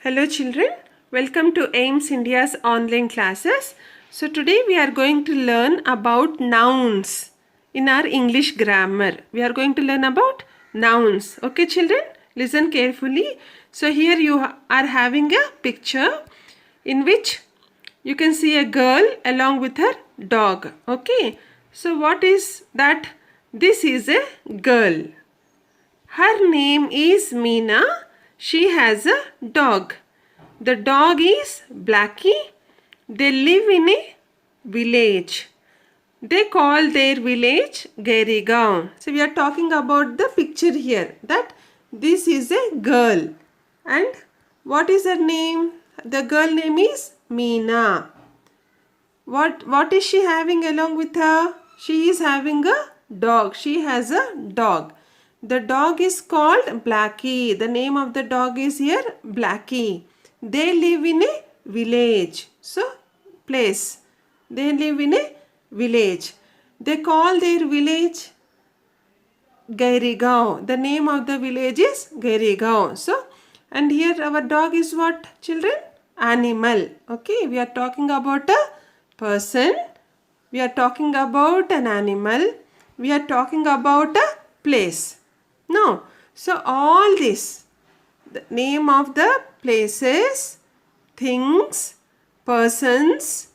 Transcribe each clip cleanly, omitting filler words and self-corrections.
Hello children, welcome to AIMS India's online classes. So today we are going to learn about nouns in our English grammar. We are going to learn about nouns. Okay children, listen carefully. So here you are having a picture in which you can see a girl along with her dog. Okay, so what is that? This is a girl. Her name is Meena. She has a dog. The dog is Blackie. They live in a village. They call their village Gairigaon. So we are talking about the picture here, that this is a girl. And what is her name? The girl name is Meena. What is she having along with her? She is having a dog. She has a dog. The dog is called Blackie. The name of the dog is here Blackie. They live in a village. So, place. They live in a village. They call their village Gairigaon. The name of the village is Gairigaon. So, and here our dog is what, children? Animal. Okay, we are talking about a person. We are talking about an animal. We are talking about a place. No. So, all this, the name of the places, things, persons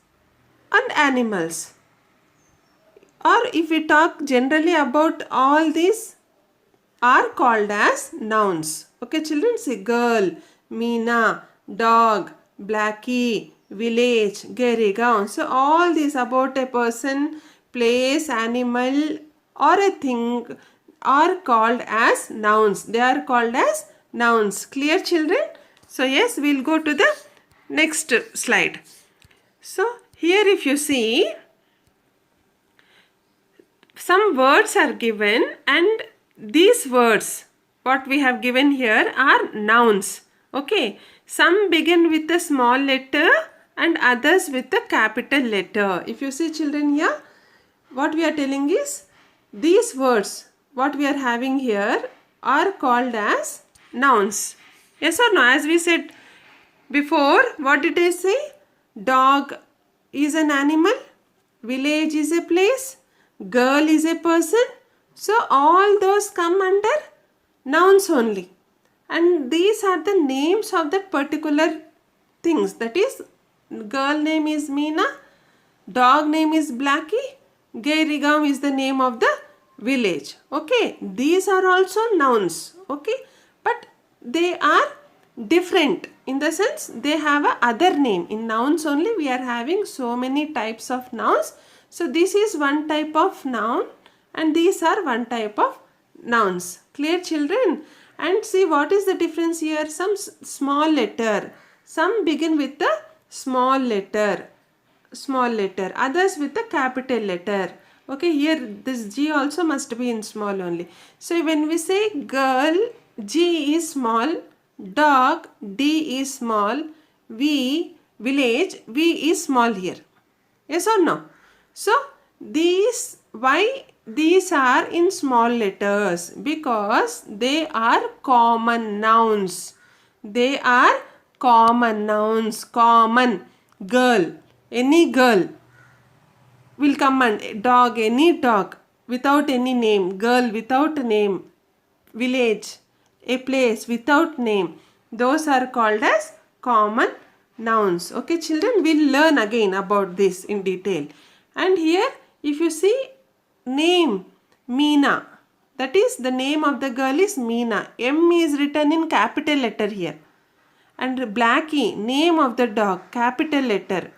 and animals. Or if we talk generally about all these are called as nouns. Okay children, see girl, Meena, dog, Blackie, village, Gairigaon. So all these about a person, place, animal or a thing are called as nouns. They are called as nouns. Clear children? So yes, we'll go to the next slide. So here if you see, some words are given and these words what we have given here are nouns. Okay, some begin with a small letter and others with a capital letter. If you see children here, what we are telling is these words what we are having here are called as nouns. Yes or no? As we said before, what did I say? Dog is an animal, village is a place, girl is a person. So all those come under nouns only. And these are the names of that particular things. That is, girl name is Meena, dog name is Blackie, Gairigaon is the name of the village. Okay, these are also nouns. Okay, but they are different in the sense they have a other name. In nouns only we are having so many types of nouns. So this is one type of noun and these are one type of nouns. Clear children? And see what is the difference here? Some small letter. Some begin with a small letter. Others with a capital letter. Okay, here this G also must be in small only. So when we say girl, G is small, dog, D is small, V, village, V is small here. Yes or no? So why these are in small letters? Because they are common nouns. They are common nouns. Common. Girl, any girl will come under dog, any dog without any name, girl without a name, village, a place without name. Those are called as common nouns. Okay children, we'll learn again about this in detail. And here if you see name Meena, that is the name of the girl is Meena. M is written in capital letter here. And Blackie, name of the dog, capital letter.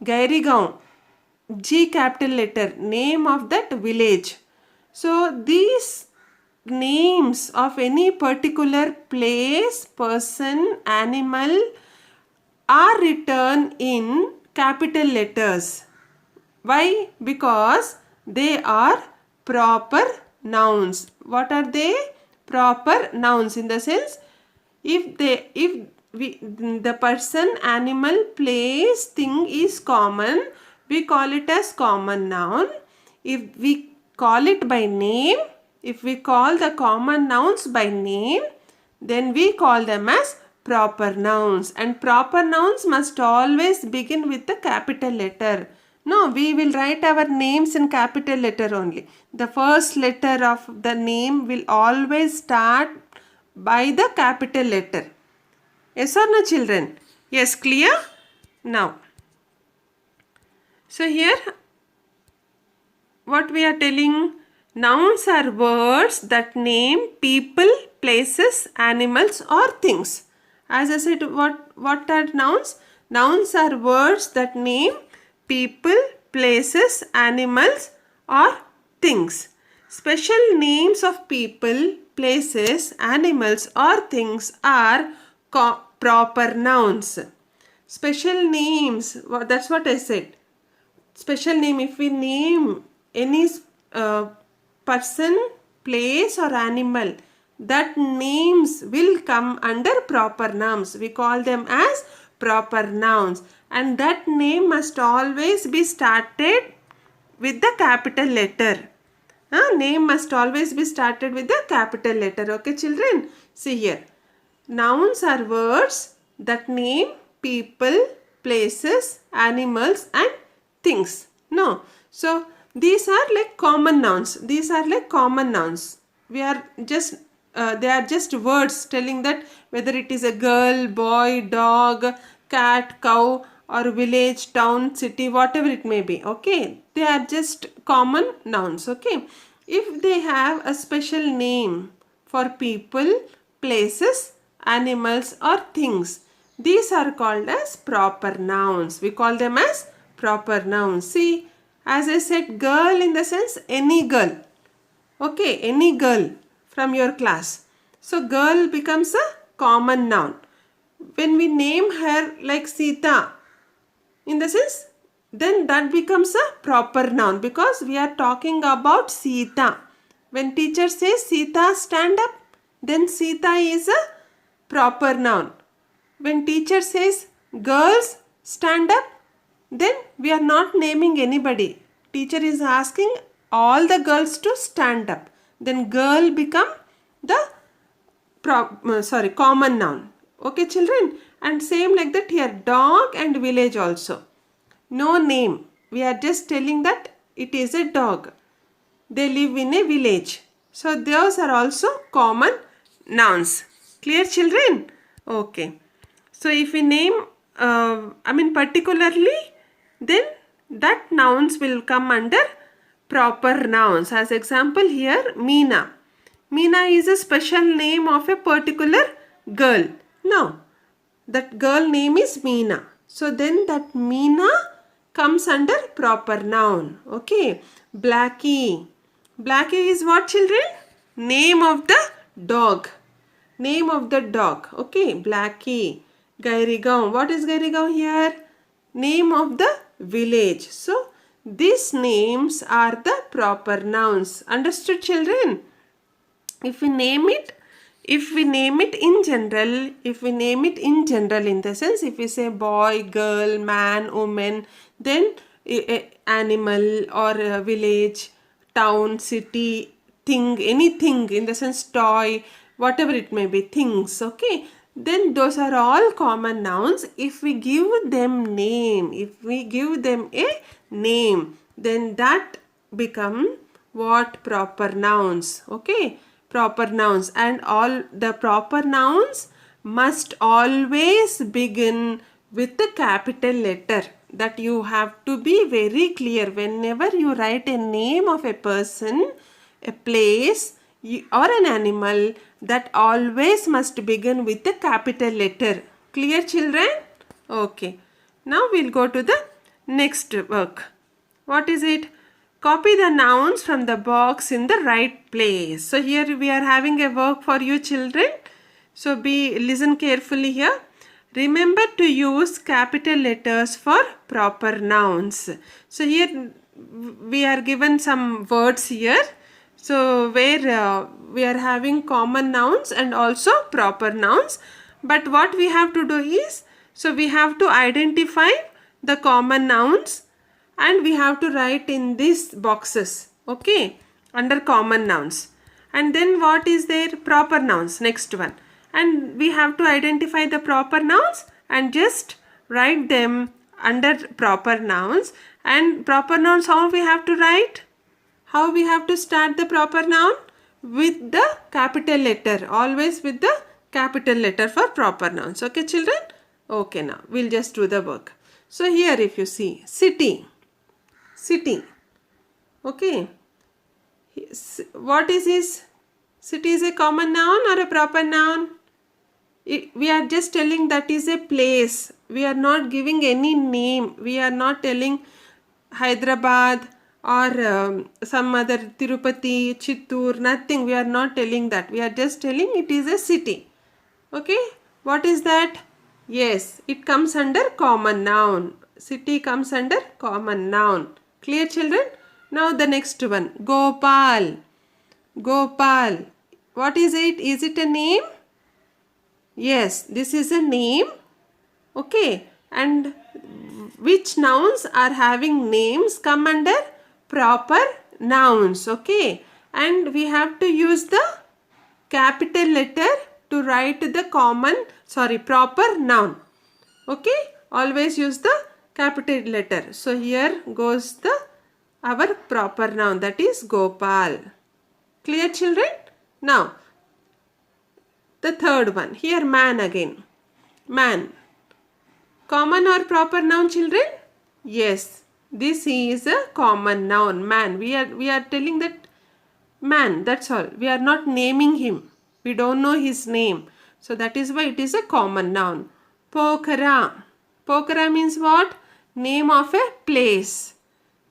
Gairigaon, G capital letter, name of that village. So these names of any particular place, person, animal are written in capital letters. Why? Because they are proper nouns. What are they? Proper nouns in the sense if the person, animal, place, thing is common, we call it as common noun. If we call it by name, if we call the common nouns by name, then we call them as proper nouns, and proper nouns must always begin with the capital letter. No, we will write our names in capital letter only. The first letter of the name will always start by the capital letter. Yes or no, children? Yes, clear? Now, so here what we are telling, nouns are words that name people, places, animals or things. As I said, what are nouns? Nouns are words that name people, places, animals or things. Special names of people, places, animals or things are proper nouns. Special names, that's what I said. Special name, if we name any person, place or animal, that names will come under proper nouns. We call them as proper nouns, and that name must always be started with the capital letter. Name must always be started with the capital letter. Okay, children? See here. Nouns are words that name people, places, animals and things. No. So, these are like common nouns. These are like common nouns. We are just, they are just words telling that whether it is a girl, boy, dog, cat, cow or village, town, city, whatever it may be. Okay. They are just common nouns. Okay. If they have a special name for people, places, animals or things, these are called as proper nouns. We call them as proper nouns. See, as I said, girl in the sense any girl. Okay, any girl from your class. So, girl becomes a common noun. When we name her like Sita, in the sense, then that becomes a proper noun because we are talking about Sita. When teacher says Sita stand up, then Sita is a proper noun. When teacher says girls stand up, then we are not naming anybody. Teacher is asking all the girls to stand up. Then girl become the common noun. Okay, children? And same like that here, dog and village also. No name. We are just telling that it is a dog. They live in a village. So those are also common nouns. Clear, children? Okay. So if we name, particularly, then that nouns will come under proper nouns. As example here, Meena. Meena is a special name of a particular girl. No, that girl name is Meena. So then that Meena comes under proper noun. Okay. Blackie. Blackie is what, children? Name of the dog. Name of the dog. Okay. Blackie. Gairigaon. What is Gairigaon here? Name of the village. So, these names are the proper nouns. Understood, children? If we name it in general, in the sense, if we say boy, girl, man, woman, then animal or village, town, city, thing, anything in the sense toy, whatever it may be, things, okay? Then those are all common nouns. If we give them a name, then that become what? Proper nouns, okay? Proper nouns, and all the proper nouns must always begin with the capital letter. That you have to be very clear whenever you write a name of a person, a place or an animal, that always must begin with the capital letter. Clear, children? Okay. Now we'll go to the next work. What is it? Copy the nouns from the box in the right place. So here we are having a work for you, children. So listen carefully here. Remember to use capital letters for proper nouns. So here we are given some words here. So where we are having common nouns and also proper nouns. But what we have to do is, so we have to identify the common nouns and we have to write in these boxes, okay, under common nouns. And then what is there? Proper nouns, next one. and we have to identify the proper nouns and just write them under proper nouns. And proper nouns, how we have to write? How we have to start the proper noun? With the capital letter. Always with the capital letter for proper nouns. Okay, children? Okay, now we'll just do the work. So here if you see, city. City. Okay. What is this? City is a common noun or a proper noun? We are just telling that is a place. We are not giving any name. We are not telling Hyderabad or some other Tirupati, Chittoor, nothing. We are not telling that. We are just telling it is a city. Okay. What is that? Yes, it comes under common noun. City comes under common noun. Clear, children? Now the next one. Gopal. Gopal. What is it? Is it a name? Yes, this is a name. Okay. And which nouns are having names come under proper nouns. Okay. And we have to use the capital letter to write the proper noun. Okay. Always use the capital letter. So here goes our proper noun, that is Gopal. Clear, children? Now the third one. Here man again. Man. Common or proper noun, children? Yes, this is a common noun. Man. We are telling that man. That's all. We are not naming him. We don't know his name. So that is why it is a common noun. Pokhara. Pokhara means what? Name of a place.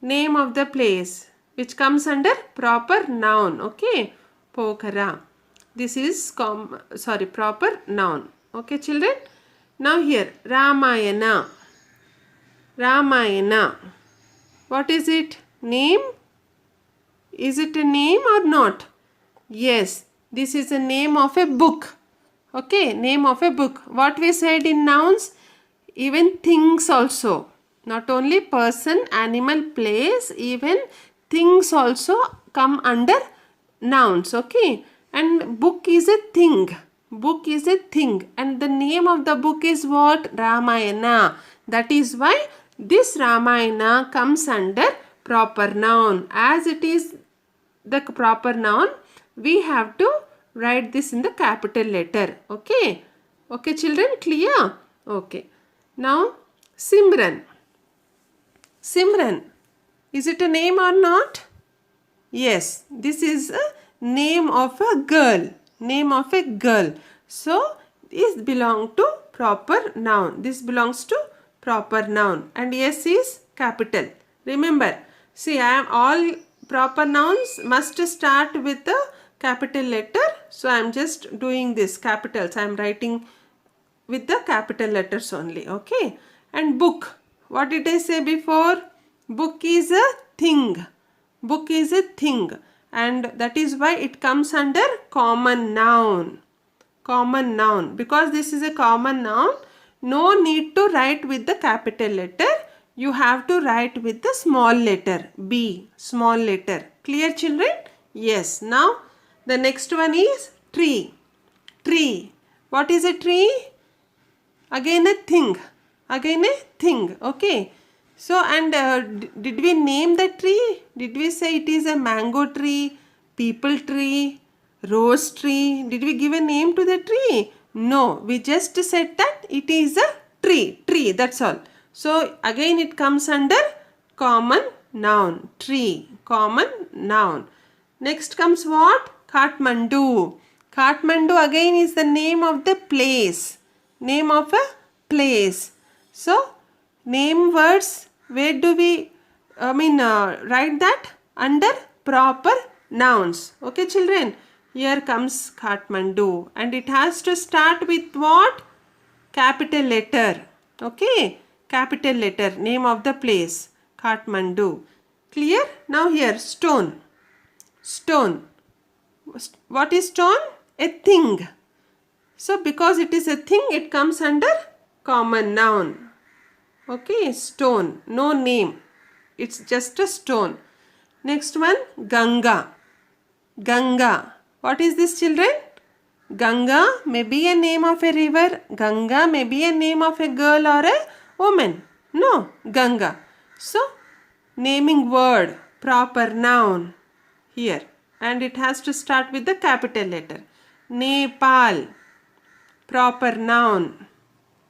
Name of the place, which comes under proper noun. Okay. Pokhara. This is proper noun. Okay, children. Now here Ramayana. Ramayana. What is it? Name? Is it a name or not? Yes, this is a name of a book. Okay, name of a book. What we said in nouns? Even things also. Not only person, animal, place, even things also come under nouns. Okay. And book is a thing. Book is a thing. And the name of the book is what? Ramayana. That is why this Ramayana comes under proper noun. As it is the proper noun, we have to write this in the capital letter. Okay. Okay, children, clear? Okay. Now, Simran. Simran. Is it a name or not? Yes, this is a name of a girl. Name of a girl. So, this belongs to proper noun. This belongs to proper noun. And S is capital. Remember, see, all proper nouns must start with the capital letter. So, I am just doing this capitals. I am writing with the capital letters only. Okay. And book. What did I say before? Book is a thing. Book is a thing. And that is why it comes under common noun. Common noun. Because this is a common noun, no need to write with the capital letter. You have to write with the small letter. B. Small letter. Clear, children? Yes. Now, the next one is tree. Tree. What is a tree? Again a thing. Again a thing. Okay. So, and did we name the tree? Did we say it is a mango tree, people tree, rose tree? Did we give a name to the tree? No, we just said that it is a tree. Tree, that's all. So, again it comes under common noun. Tree, common noun. Next comes what? Kathmandu. Kathmandu again is the name of the place. Name of a place. So, name words, where do we write that? Under proper nouns. Okay, children? Here comes Kathmandu. And it has to start with what? Capital letter. Okay? Capital letter. Name of the place. Kathmandu. Clear? Now here, stone. Stone. What is stone? A thing. So, because it is a thing, it comes under common noun. Okay, stone, no name. It's just a stone. Next one, Ganga. Ganga. What is this, children? Ganga may be a name of a river. Ganga may be a name of a girl or a woman. No, Ganga. So, naming word, proper noun here. And it has to start with the capital letter. Nepal, proper noun.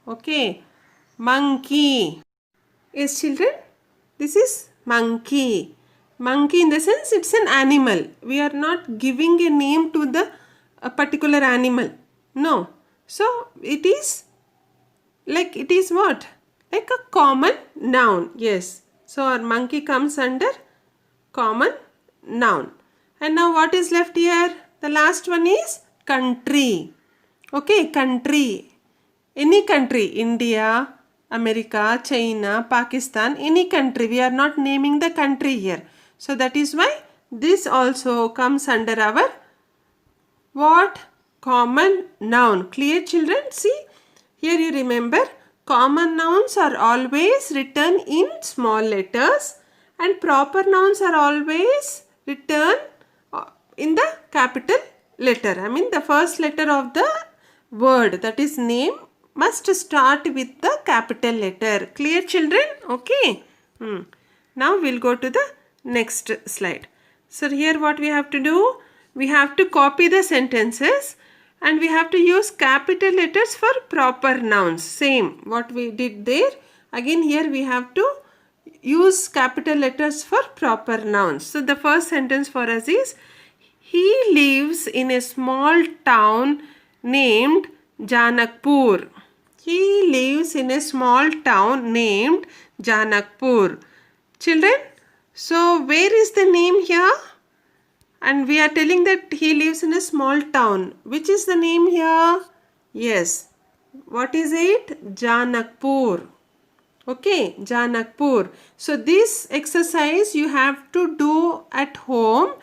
Okay. Monkey. Yes, children, this is monkey. Monkey in the sense it's an animal. We are not giving a name to the a particular animal. No. So it is like it is what? Like a common noun. Yes. So our monkey comes under common noun. And now what is left here? The last one is country. Okay, country. Any country, India, America, China, Pakistan, any country. We are not naming the country here. So that is why this also comes under our what? Common noun. Clear, children? See, here you remember common nouns are always written in small letters and proper nouns are always written in the capital letter. I mean the first letter of the word, that is name, must start with the capital letter. Clear, children? Okay. Now we'll go to the next slide. So here what we have to do? We have to copy the sentences and we have to use capital letters for proper nouns. Same what we did there. Again here we have to use capital letters for proper nouns. So the first sentence for us is, he lives in a small town named Janakpur. He lives in a small town named Janakpur. Children, so where is the name here? And we are telling that he lives in a small town. Which is the name here? Yes. What is it? Janakpur. Okay, Janakpur. So this exercise you have to do at home.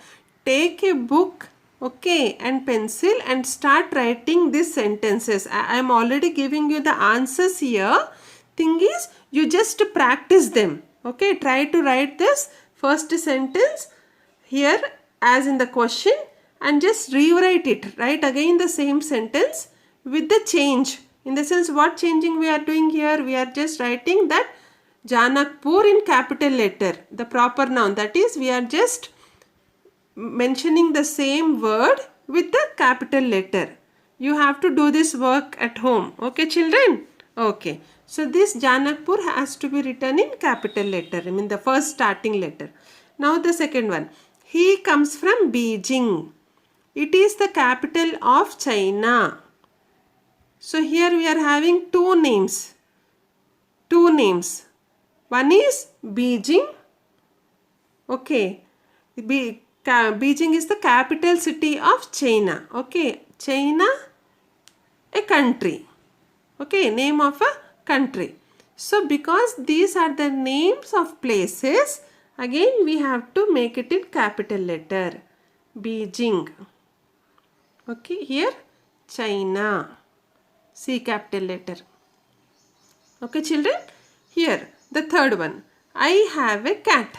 Take a book, okay, and pencil and start writing these sentences. I am already giving you the answers here. Thing is, you just practice them. Okay, try to write this first sentence here as in the question and just rewrite it. Write again the same sentence with the change. In the sense, what changing we are doing here? We are just writing that Janakpur in capital letter, the proper noun. That is, we are just mentioning the same word with the capital letter. You have to do this work at home. Okay, children? Okay. So this Janakpur has to be written in capital letter. I mean the first starting letter. Now the second one. He comes from Beijing. It is the capital of China. So here we are having two names. Two names. One is Beijing. Okay. Beijing is the capital city of China. Okay. China, a country. Okay. Name of a country. So because these are the names of places, again we have to make it in capital letter. Beijing. Okay. Here China. C capital letter. Okay, children. Here the third one. I have a cat.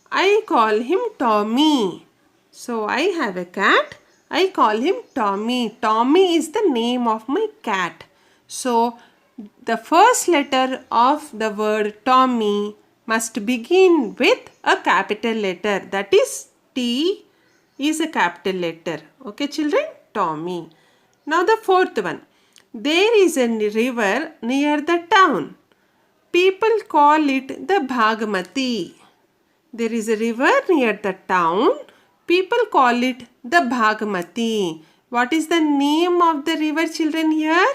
I call him Tommy. So I have a cat. I call him Tommy. Tommy is the name of my cat. So the first letter of the word Tommy must begin with a capital letter. That is T is a capital letter. Okay, children? Tommy. Now the fourth one. There is a river near the town. People call it the Bhagmati. There is a river near the town. People call it the Bhagmati. What is the name of the river, children, here?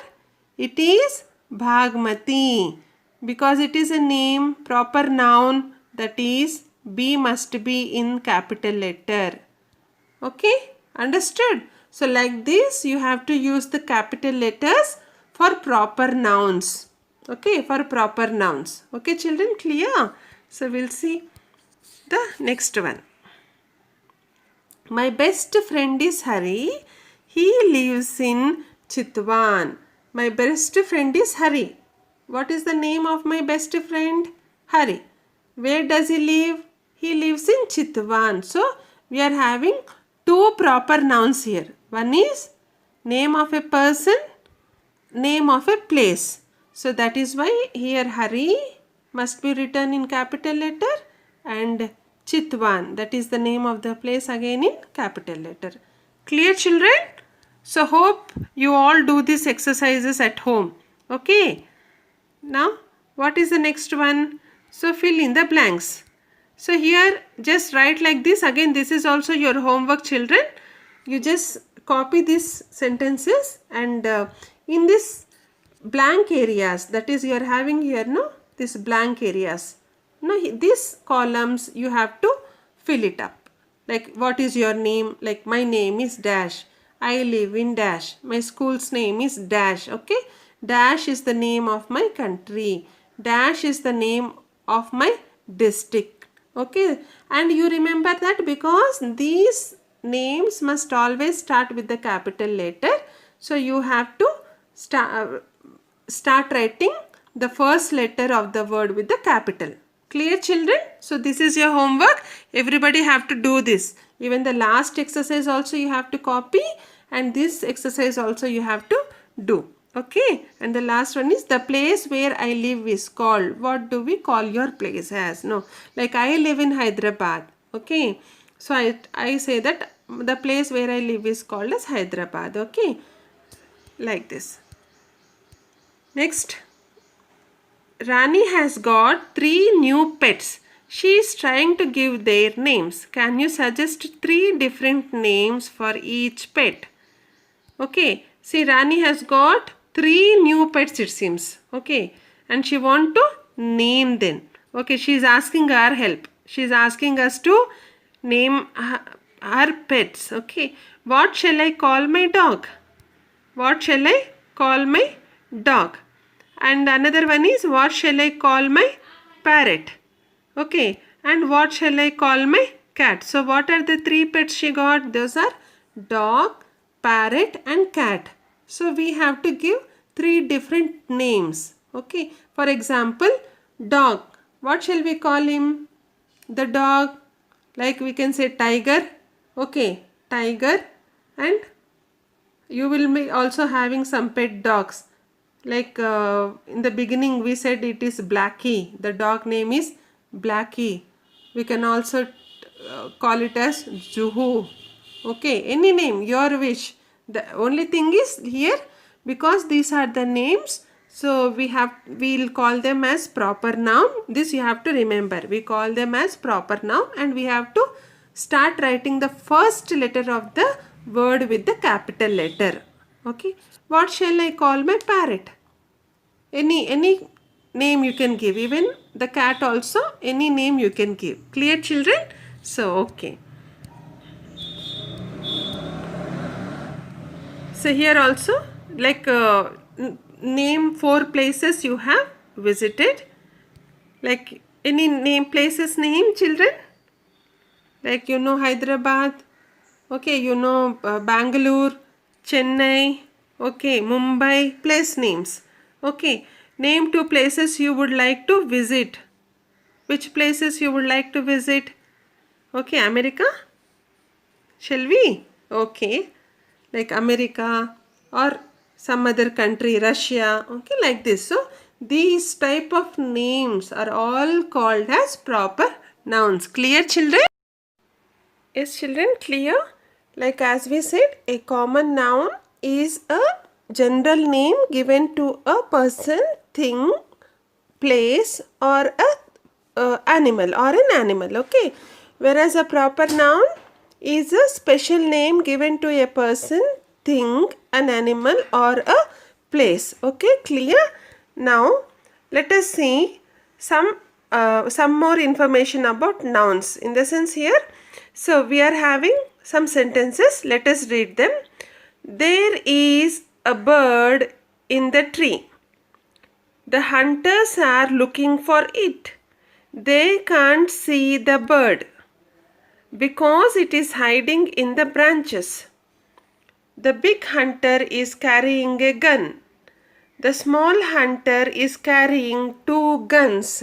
It is Bhagmati. Because it is a name, proper noun, that is B must be in capital letter. Okay? Understood? So like this, you have to use the capital letters for proper nouns. Okay? For proper nouns. Okay, children? Clear? So we'll see the next one. My best friend is Hari. He lives in Chitwan. My best friend is Hari. What is the name of my best friend? Hari. Where does he live? He lives in Chitwan. So we are having two proper nouns here. One is name of a person, name of a place. So that is why here Hari must be written in capital letter and Chitwan, that is the name of the place, again in capital letter. Clear, children? So hope you all do these exercises at home. Okay. Now what is the next one? So fill in the blanks. So here just write like this. Again, this is also your homework, children. You just copy these sentences and in this blank areas, that is you are having here, no, this blank areas, no, these columns you have to fill it up. Like what is your name? Like my name is dash, I live in dash, my school's name is dash. Okay, dash is the name of my country, dash is the name of my district. Okay, and you remember that because these names must always start with the capital letter, so you have to start writing the first letter of the word with the capital. Clear, children? So this is your homework. Everybody have to do this. Even the last exercise also you have to copy, and this exercise also you have to do. Okay, and the last one is the place where I live is called. What do we call your place as? No, like I live in Hyderabad. Okay, so I say that the place where I live is called as Hyderabad. Okay, like this. Next, Rani has got 3 new pets. She is trying to give their names. Can you suggest 3 different names for each pet? Okay, see, Rani has got 3 new pets, it seems. Okay, and she want to name them. Okay, she is asking our help. She is asking us to name her pets. Okay, what shall I call my dog? What shall I call my dog? And another one is, what shall I call my parrot? Okay, and what shall I call my cat? So what are the 3 pets she got? Those are dog, parrot and cat. So we have to give 3 different names. Okay, for example, dog. What shall we call him? The dog, like we can say tiger. Okay, tiger. And you will be also having some pet dogs. Like in the beginning we said it is Blackie. The dog name is Blackie. We can also call it as Juhu. Okay, any name, your wish. The only thing is here, because these are the names, so we'll call them as proper noun. This you have to remember. We call them as proper noun, and we have to start writing the first letter of the word with the capital letter. Okay, what shall I call my parrot? Any name you can give. Even the cat also, any name you can give. Clear, children? So okay. So here also, like name 4 places you have visited. Like any name, places name, children? Like you know Hyderabad. Okay, you know Bangalore, Chennai. Okay, Mumbai. Place names. Okay, name 2 places you would like to visit. Which places you would like to visit? Okay, America. Shall we? Okay, like America or some other country, Russia. Okay, like this. So these type of names are all called as proper nouns. Clear, children? Yes, children, clear? Like as we said, a common noun is a general name given to a person, thing, place or a animal or an animal. Okay, whereas a proper noun is a special name given to a person, thing, an animal or a place. Okay, clear? Now let us see some more information about nouns. In the sense here, so we are having some sentences. Let us read them. There is a bird in the tree. The hunters are looking for it. They can't see the bird because it is hiding in the branches. The big hunter is carrying a gun. The small hunter is carrying 2 guns.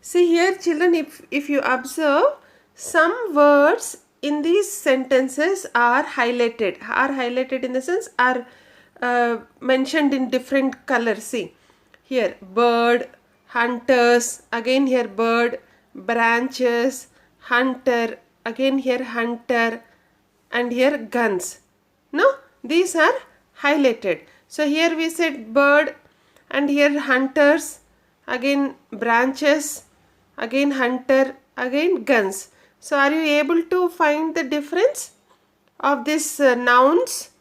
See here, children, if you observe, some words in these sentences are highlighted. Are highlighted in the sense are mentioned in different colors. See here, bird, hunters, again here bird, branches, hunter, again here hunter, and here guns. No, these are highlighted. So here we said bird, and here hunters, again branches, again hunter, again guns. So are you able to find the difference of these nouns?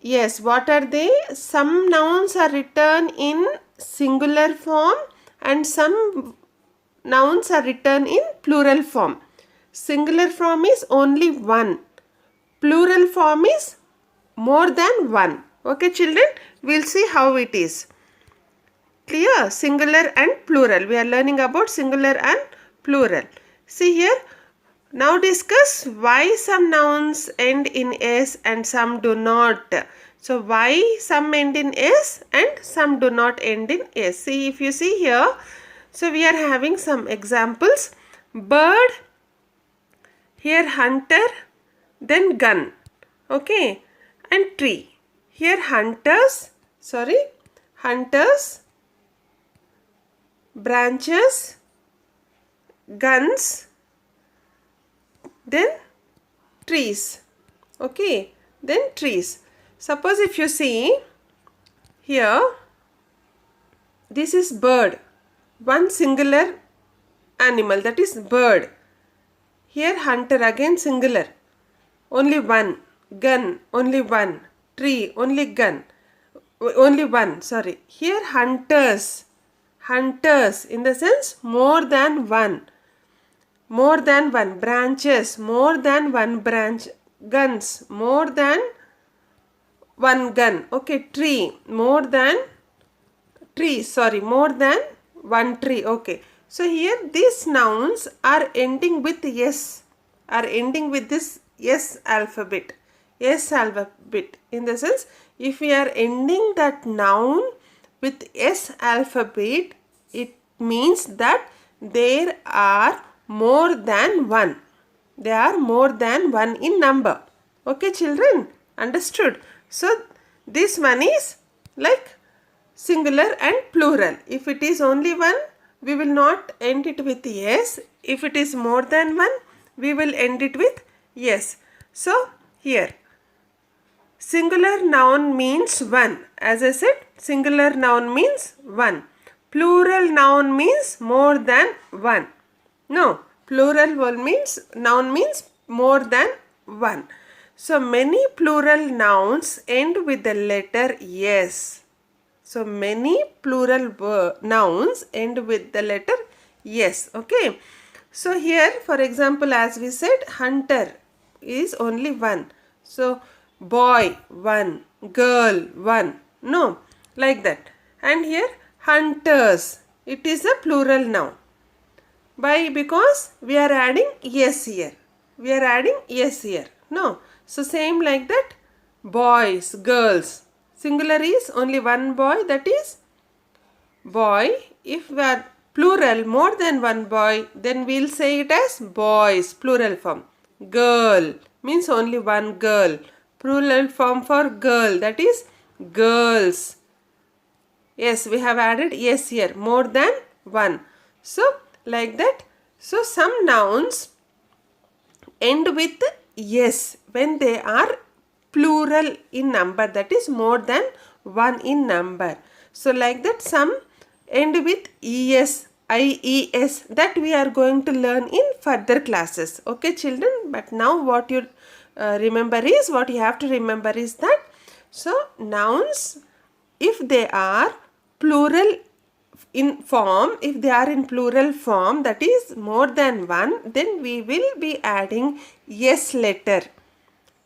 Yes, what are they? Some nouns are written in singular form and some nouns are written in plural form. Singular form is only one. Plural form is more than one. Okay, children, we'll see how it is. Clear? Singular and plural. We are learning about singular and plural. See here. Now discuss why some nouns end in S and some do not. So why some end in S and some do not end in S. See, if you see here, so we are having some examples. Bird, here hunter, then gun. Okay, and tree. Here hunters, branches, guns, then trees. Okay, then trees. Suppose if you see here, this is bird, one singular animal, that is bird. Here hunter, again singular, only one. Gun, only one. Tree, only gun, only one. Sorry. Here hunters, in the sense more than one. More than one. Branches, more than one branch. Guns, more than one gun. Okay, tree, more than one tree. Okay, so here these nouns are ending with S, are ending with this S alphabet. In the sense, if we are ending that noun with S alphabet, it means that there are more than one. They are more than one in number. Okay, children, understood? So this one is like singular and plural. If it is only one, we will not end it with S. If it is more than one, we will end it with S. So here, singular noun means one. As I said, singular noun means one. Plural noun means more than one. No, plural noun means more than one. So many plural nouns end with the letter S. So many plural nouns end with the letter S. Okay. So here, for example, as we said, hunter is only one. So boy, one. Girl, one. No, like that. And here hunters, it is a plural noun. Why? Because we are adding S here. No. So same like that. Boys, girls. Singular is only one boy, that is boy. If we are plural, more than one boy, then we'll say it as boys, plural form. Girl means only one girl. Plural form for girl, that is girls. Yes, we have added S here, more than one. So like that. So some nouns end with S when they are plural in number, that is more than one in number. So like that, some end with ES, IES, that we are going to learn in further classes. Okay, children, but now what you have to remember is that, so nouns, if they are plural in form, that is more than one, then we will be adding S letter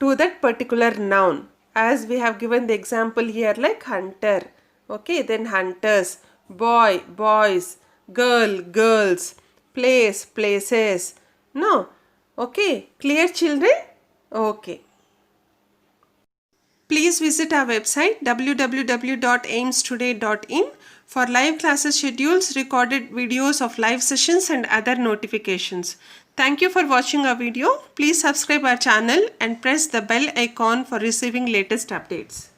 to that particular noun, as we have given the example here, like hunter. Okay, then hunters, boy, boys, girl, girls, place, places. No. Okay, clear, children? Okay. Please visit our website www.aimstoday.in for live classes schedules, recorded videos of live sessions and other notifications. Thank you for watching our video. Please subscribe our channel and press the bell icon for receiving latest updates.